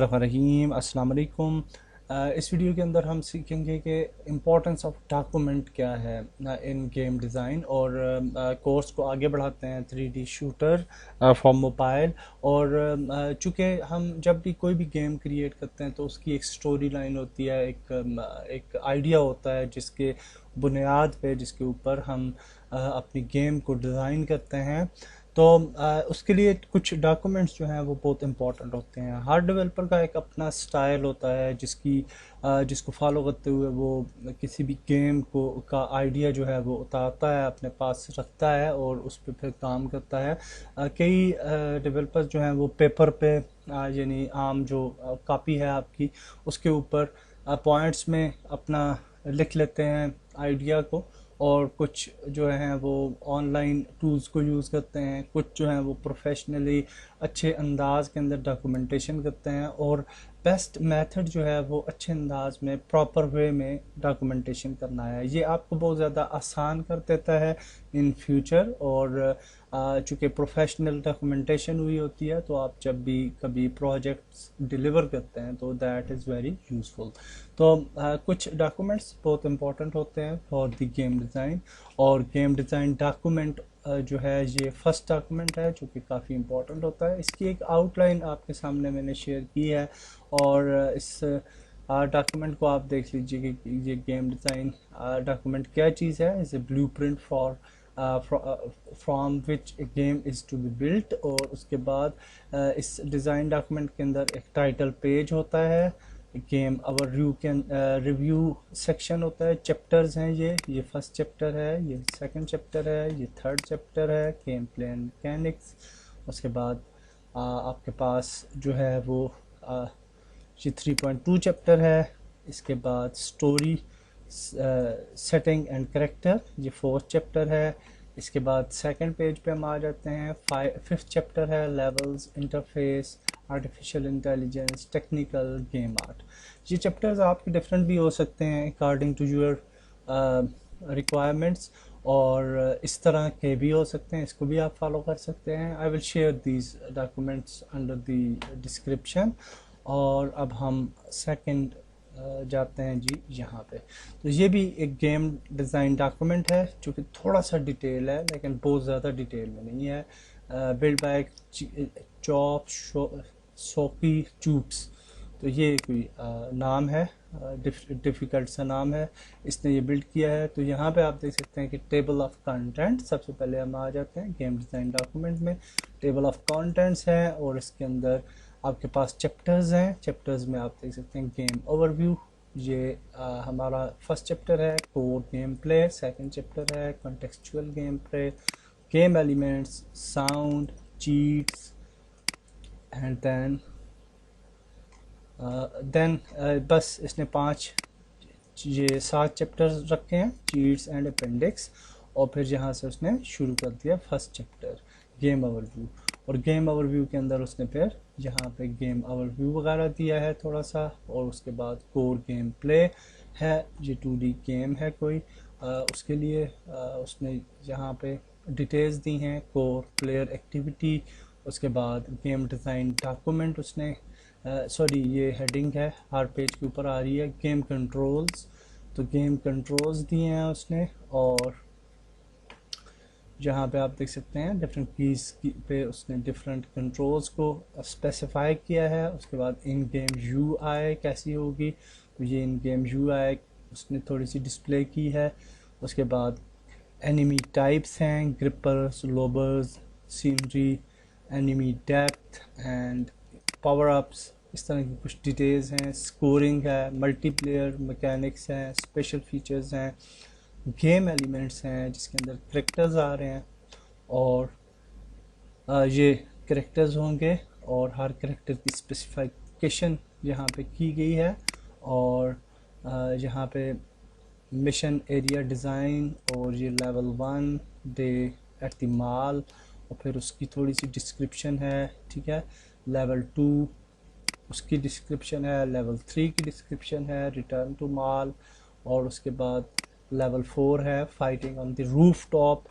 रहीम अस्सलाम वालेकुम। इस वीडियो के अंदर हम सीखेंगे कि इम्पोर्टेंस ऑफ डॉक्यूमेंट क्या है इन गेम डिज़ाइन, और कोर्स को आगे बढ़ाते हैं 3D शूटर फॉर मोबाइल। और चूँकि हम जब भी कोई भी गेम क्रिएट करते हैं तो उसकी एक स्टोरी लाइन होती है, एक आइडिया होता है जिसके बुनियाद पे, जिसके ऊपर हम अपनी गेम को डिज़ाइन करते हैं। तो उसके लिए कुछ डॉक्यूमेंट्स जो हैं वो बहुत इंपॉर्टेंट होते हैं। हर डेवलपर का एक अपना स्टाइल होता है जिसको फॉलो करते हुए वो किसी भी गेम को का आइडिया जो है वो उतारता है, अपने पास रखता है और उस पर फिर काम करता है। कई डेवलपर्स जो हैं वो पेपर पे यानी आम जो कॉपी है आपकी, उसके ऊपर पॉइंट्स में अपना लिख लेते हैं आइडिया को, और कुछ जो हैं वो ऑनलाइन टूल्स को यूज़ करते हैं, कुछ जो हैं वो प्रोफेशनली अच्छे अंदाज के अंदर डॉक्यूमेंटेशन करते हैं। और बेस्ट मेथड जो है वो अच्छे अंदाज में प्रॉपर वे में डॉक्यूमेंटेशन करना है। ये आपको बहुत ज़्यादा आसान कर देता है इन फ्यूचर। और चूँकि प्रोफेशनल डॉक्यूमेंटेशन हुई होती है तो आप जब भी कभी प्रोजेक्ट्स डिलीवर करते हैं तो दैट इज़ वेरी यूज़फुल। तो कुछ डॉक्यूमेंट्स बहुत इंपॉर्टेंट होते हैं फॉर द गेम डिज़ाइन। और गेम डिज़ाइन डॉक्यूमेंट जो है ये फर्स्ट डॉक्यूमेंट है जो कि काफ़ी इंपॉर्टेंट होता है। इसकी एक आउटलाइन आपके सामने मैंने शेयर की है, और इस डॉक्यूमेंट को आप देख लीजिए कि ये गेम डिज़ाइन डॉक्यूमेंट क्या चीज़ है। Is a blueprint for from which a game is to be built. और उसके बाद इस डिज़ाइन डॉक्यूमेंट के अंदर एक टाइटल पेज होता है, गेम ओवर रिव्यू सेक्शन होता है, चैप्टर्स हैं, ये फर्स्ट चैप्टर है, ये सेकंड चैप्टर है, ये थर्ड चैप्टर है, गेम प्ले एंड मैकेनिक्स। उसके बाद आपके पास जो है वो ये 3.2 चैप्टर है। इसके बाद स्टोरी सेटिंग एंड करेक्टर, ये फोर्थ चैप्टर है। इसके बाद सेकंड पेज पे हम आ जाते हैं, फिफ्थ चैप्टर है levels, interface, artificial intelligence, technical, game art. ये चैप्टर्स आपके डिफरेंट भी हो सकते हैं अकॉर्डिंग टू योर रिक्वायरमेंट्स, और इस तरह के भी हो सकते हैं, इसको भी आप फॉलो कर सकते हैं। I will share these documents under the description. और अब हम सेकंड जाते हैं जी यहाँ पे। तो ये भी एक गेम डिज़ाइन डॉक्यूमेंट है जो कि थोड़ा सा डिटेल है लेकिन बहुत ज़्यादा डिटेल में नहीं है। बिल्ड बाय चॉप सोकी चूप्स, तो ये कोई नाम है, डिफ़िकल्ट सा नाम है, इसने ये बिल्ड किया है। तो यहाँ पे आप देख सकते हैं कि टेबल ऑफ कंटेंट, सबसे पहले हम आ जाते हैं गेम डिज़ाइन डॉक्यूमेंट में। टेबल ऑफ कंटेंट्स है और इसके अंदर आपके पास चैप्टर्स हैं। चैप्टर्स में आप देख सकते हैं गेम ओवरव्यू, ये हमारा फर्स्ट चैप्टर है। Core game play second chapter है। Contextual game play, game elements, sound, cheats, and then बस इसने ये 7 चैप्टर्स रखे हैं, चीट्स एंड अपेंडिक्स। और फिर यहाँ से उसने शुरू कर दिया फर्स्ट चैप्टर गेम ओवरव्यू। और गेम ओवरव्यू के अंदर उसने फिर यहाँ पे गेम ओवरव्यू वगैरह दिया है थोड़ा सा। और उसके बाद कोर गेम प्ले है, ये 2D गेम है कोई, उसके लिए उसने यहाँ पे डिटेल्स दी हैं, कोर प्लेयर एक्टिविटी। उसके बाद गेम डिज़ाइन डॉक्यूमेंट उसने सॉरी ये हेडिंग है, हर पेज के ऊपर आ रही है, गेम कंट्रोल्स, तो गेम कंट्रोल्स दिए हैं उसने। और जहाँ पे आप देख सकते हैं डिफरेंट कीज़ पे उसने डिफरेंट कंट्रोल्स को स्पेसिफाई किया है। उसके बाद इन गेम UI कैसी होगी, तो ये इन गेम UI उसने थोड़ी सी डिस्प्ले की है। उसके बाद एनिमी टाइप्स हैं, grippers, lobbers, scenery, enemy depth and power ups, इस तरह की कुछ डिटेल्स हैं। स्कोरिंग है, मल्टीप्लेयर मैकेनिक्स हैं, स्पेशल फीचर्स हैं, गेम एलिमेंट्स हैं जिसके अंदर करेक्टर्स आ रहे हैं। और ये करेक्टर्स होंगे और हर करेक्टर की स्पेसिफिकेशन यहाँ पे की गई है। और यहाँ पे मिशन एरिया डिज़ाइन, और ये level 1 day at the mall, और फिर उसकी थोड़ी सी डिस्क्रिप्शन है, ठीक है। लेवल 2 उसकी डिस्क्रिप्शन है, लेवल 3 की डिस्क्रिप्शन है, रिटर्न टू मॉल। और उसके बाद लेवल 4 है fighting on the roof top,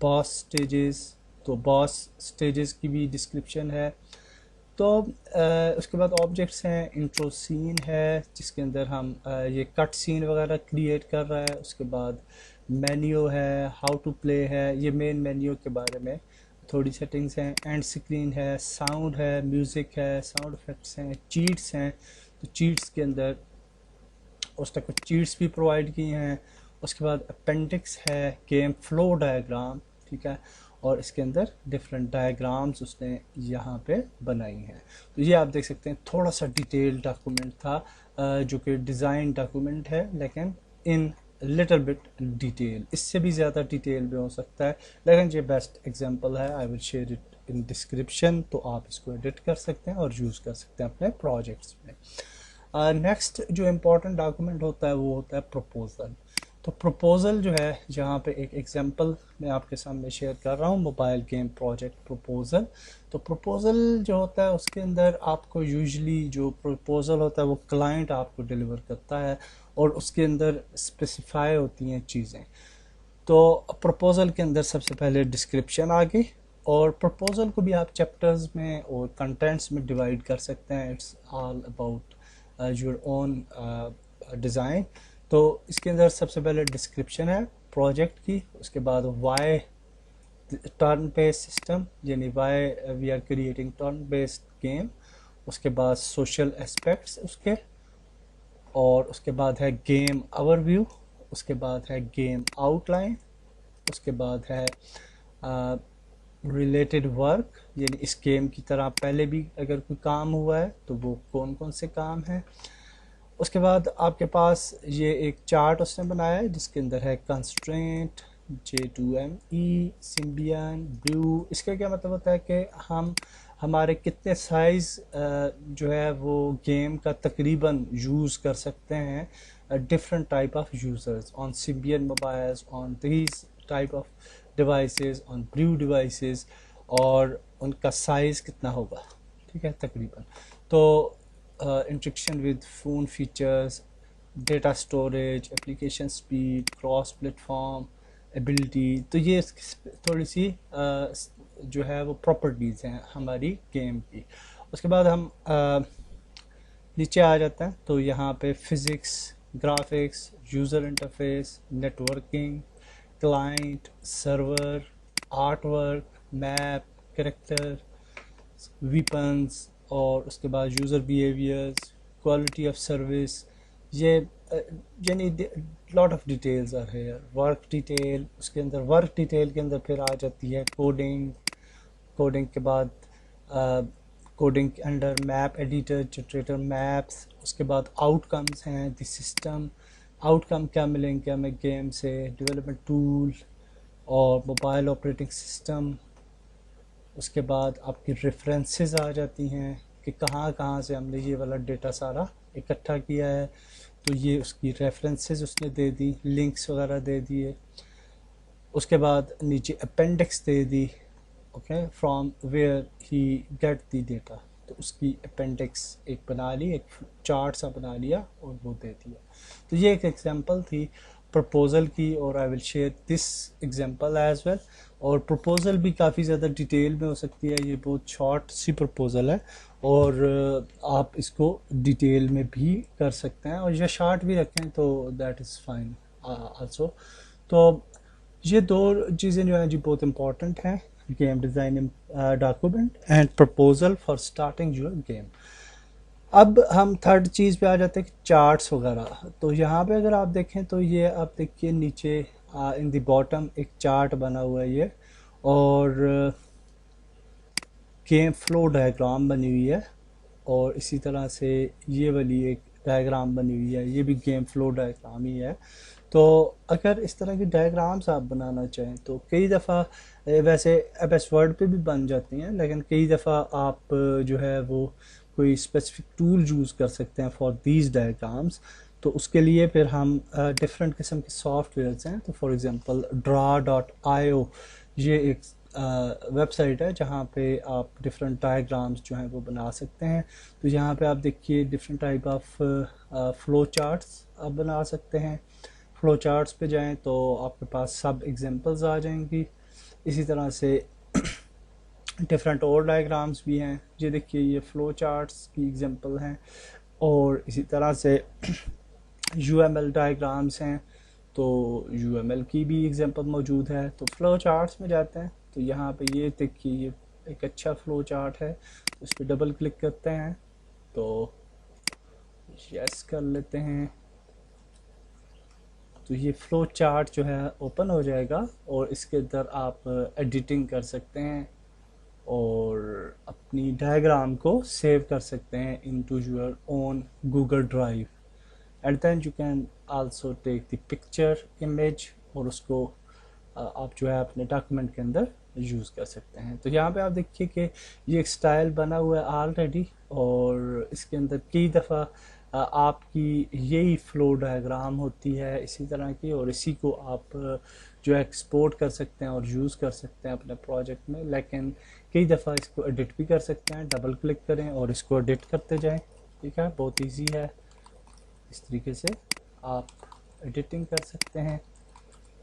boss stages, तो बॉस स्टेजेस की भी डिस्क्रिप्शन है। تو اس کے بعد آبجیکٹس ہیں، انٹرو سین ہے جس کے اندر ہم یہ کٹ سین وغیرہ کریٹ کر رہا ہے. اس کے بعد مینیو ہے، ہاؤ ٹو پلے ہے، یہ مین مینیو کے بارے میں تھوڑی سیٹنگز ہیں. اینڈ سکرین ہے، ساؤنڈ ہے، میوزک ہے، ساؤنڈ افیکٹس ہیں، چیٹس ہیں. تو چیٹس کے اندر اس تک کچھ چیٹس بھی پرووائڈ کی ہیں. اس کے بعد اپینڈکس ہے، گیم فلو ڈائیگرام، ٹھیک ہے، اور اس کے اندر ڈفرینٹ ڈائیگرامز اس نے یہاں پہ بنائی ہیں. تو یہ آپ دیکھ سکتے ہیں تھوڑا سا ڈیٹیل ڈاکومنٹ تھا جو کہ ڈیزائن ڈاکومنٹ ہے لیکن ان لٹل بٹ ڈیٹیل، اس سے بھی زیادہ ڈیٹیل بھی ہو سکتا ہے لیکن یہ بیسٹ ایگزامپل ہے. I will share it in description, تو آپ اس کو ایڈٹ کر سکتے ہیں اور یوز کر سکتے ہیں اپنے پروجیکٹس میں. نیکسٹ جو امپورٹنٹ ڈاکومنٹ ہوتا ہے وہ ہوتا ہے پروپوزل. تو پروپوزل جو ہے جہاں پہ ایک ایگزامپل میں آپ کے سامنے شیئر کر رہا ہوں، موبائل گیم پروجیکٹ پروپوزل. تو پروپوزل جو ہوتا ہے اس کے اندر آپ کو یوزلی جو پروپوزل ہوتا ہے وہ کلائنٹ آپ کو ڈیلیور کرتا ہے اور اس کے اندر اسپیسیفائی ہوتی ہیں چیزیں. تو پروپوزل کے اندر سب سے پہلے ڈسکرپشن آ گئی، اور پروپوزل کو بھی آپ چیپٹرز میں اور کنٹینٹس میں ڈیوائڈ کر سکتے ہیں. It's all about your own design. تو اس کے اندر سب سے پہلے ڈسکرپشن ہے پروجیکٹ کی. اس کے بعد وائی ٹرن بیسڈ سسٹم، یعنی why we are creating turn based game. اس کے بعد سوشل اسپیکٹس اس کے، اور اس کے بعد ہے گیم اوور ویو. اس کے بعد ہے گیم آؤٹ لائن. اس کے بعد ہے ریلیٹڈ ورک، یعنی اس گیم کی طرح پہلے بھی اگر کوئی کام ہوا ہے تو وہ کون کون سے کام ہیں. اس کے بعد آپ کے پاس یہ ایک چارٹ اس نے بنایا ہے جس کے اندر ہے کنسٹرینٹ، J2ME، سمبین، بلیو. اس کا کیا مطلب ہوتا ہے کہ ہمارے کتنے سائز جو ہے وہ گیم کا تقریباً یوز کر سکتے ہیں different type of users on Symbian mobiles, on these type of devices, on blue devices, اور ان کا سائز کتنا ہوگا، ٹھیک ہے تقریباً. تو interaction with phone features, data storage, application speed, cross plate form ability. تو یہ تھوڑی سی جو ہے وہ پراپرٹیز ہیں ہماری گیم کی. اس کے بعد ہم نیچے آ جاتے ہیں تو یہاں پہ physics, graphics, user interface, networking, client, server, art work, map, character, weapons, اور اس کے بعد user behaviours, quality of service. یہ یعنی lot of details are here. Work detail, اس کے اندر ورک ڈیٹیل کے اندر پھر آ جاتی ہے کوڈنگ. کوڈنگ کے بعد کوڈنگ کے under map editor, generator maps. اس کے بعد آؤٹ کمز ہیں، دی سسٹم آؤٹ کم کیا ملیں گے ہمیں گیم سے، ڈیولپمنٹ ٹول اور موبائل آپریٹنگ سسٹم. اس کے بعد آپ کی ریفرنسز آ جاتی ہیں کہ کہاں کہاں سے ہم نے یہ والا ڈیٹا سارا اکٹھا کیا ہے. تو یہ اس کی ریفرنسز اس نے دے دی، لنکس وغیرہ دے دیے. اس کے بعد نیچے اپینڈکس دے دی، okay, from where he get the data. تو اس کی اپینڈکس ایک بنا لی، ایک چارٹ سا بنا لیا اور وہ دے دیا. تو یہ ایک ایگزامپل تھی پرپوزل کی، اور I will share this example as well. اور پرپوزل بھی کافی زیادہ ڈیٹیل میں ہو سکتی ہے، یہ بہت شارٹ سی پرپوزل ہے اور آپ اس کو ڈیٹیل میں بھی کر سکتے ہیں، اور یہ شارٹ بھی رکھیں تو دیٹ از فائن آلسو. تو یہ دو چیزیں جو ہیں جی بہت امپورٹنٹ ہیں، game design document and proposal for starting your game. اب ہم تھرڈ چیز پہ آ جاتے ہیں کہ چارٹس وغیرہ. تو یہاں پہ اگر آپ دیکھیں تو یہ آپ دیکھیے نیچے ان دی باٹم ایک چارٹ بنا ہوا ہے یہ، اور گیم فلو ڈائیگرام بنی ہوئی ہے، اور اسی طرح سے یہ والی ایک ڈائیگرام بنی ہوئی ہے، یہ بھی گیم فلو ڈائیگرام ہی ہے. تو اگر اس طرح کی ڈائیگرامس آپ بنانا چاہیں تو کئی دفعہ ویسے ایف ایس ورڈ پہ بھی بن جاتی ہیں، لیکن کئی دفعہ آپ جو ہے وہ کوئی اسپیسیفک ٹول یوز کر سکتے ہیں فار دیز ڈائیگرامس. تو اس کے لیے پھر ہم ڈفرینٹ قسم کے سافٹ ویئرس ہیں. تو فار ایگزامپل draw.io، یہ ایک ویب سائٹ ہے جہاں پہ آپ ڈفرینٹ ڈائیگرامس جو ہیں وہ بنا سکتے ہیں. تو یہاں پہ آپ دیکھیے different type of flow charts آپ بنا سکتے ہیں. فلو چارٹس پہ جائیں تو آپ کے پاس سب ایگزامپلز آ جائیں گی. اسی طرح سے डिफरेंट और डायग्राम्स भी हैं। ये देखिए ये फ़्लो चार्ट्स की एग्जांपल हैं, और इसी तरह से यूएमएल डायग्राम्स हैं, तो यूएमएल की भी एग्जांपल मौजूद है। तो फ़्लो चार्ट्स में जाते हैं, तो यहाँ पे ये देखिए ये एक अच्छा फ़्लो चार्ट है, तो इस पर डबल क्लिक करते हैं तो यस कर लेते हैं, तो ये फ़्लो चार्ट जो है ओपन हो जाएगा, और इसके अंदर आप एडिटिंग कर सकते हैं और अपनी डायग्राम को सेव कर सकते हैं into your own Google drive, and then you can also take the picture image, और उसको आप जो है अपने डॉक्यूमेंट के अंदर यूज़ कर सकते हैं। तो यहाँ पे आप देखिए कि ये एक स्टाइल बना हुआ है ऑलरेडी, और इसके अंदर कई दफ़ा आपकी यही फ्लो डायग्राम होती है इसी तरह की, और इसी को आप जो है एक्सपोर्ट कर सकते हैं और यूज़ कर सकते हैं अपने प्रोजेक्ट में। लेकिन कई दफ़ा इसको एडिट भी कर सकते हैं, डबल क्लिक करें और इसको एडिट करते जाएं। ठीक है, बहुत इजी है, इस तरीके से आप एडिटिंग कर सकते हैं,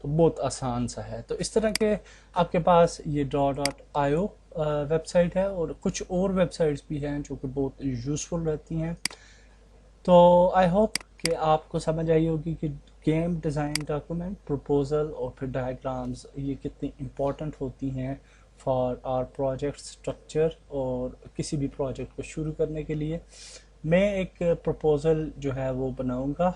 तो बहुत आसान सा है। तो इस तरह के आपके पास ये draw.io वेबसाइट है, और कुछ और वेबसाइट्स भी हैं जो कि बहुत यूज़फुल रहती हैं। तो आई होप कि आपको समझ आई होगी कि गेम डिज़ाइन डॉक्यूमेंट, प्रपोजल और फिर डायग्राम्स ये कितनी इम्पोर्टेंट होती हैं फॉर आवर प्रोजेक्ट स्ट्रक्चर, और किसी भी प्रोजेक्ट को शुरू करने के लिए। मैं एक प्रपोजल जो है वो बनाऊंगा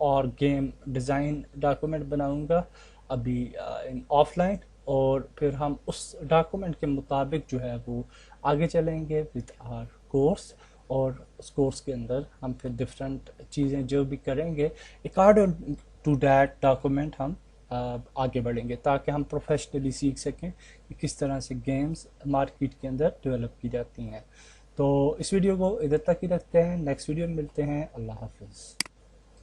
और गेम डिज़ाइन डॉक्यूमेंट बनाऊंगा अभी इन ऑफलाइन, और फिर हम उस डॉक्यूमेंट के मुताबिक जो है वो आगे चलेंगे विद आवर कोर्स, और उस कोर्स के अंदर हम फिर डिफरेंट चीज़ें जो भी करेंगे अकॉर्डिंग टू दैट डॉक्यूमेंट हम आगे बढ़ेंगे, ताकि हम प्रोफेशनली सीख सकें कि किस तरह से गेम्स मार्केट के अंदर डेवलप की जाती हैं। तो इस वीडियो को इधर तक ही रखते हैं, नेक्स्ट वीडियो में मिलते हैं। अल्लाह हाफिज़।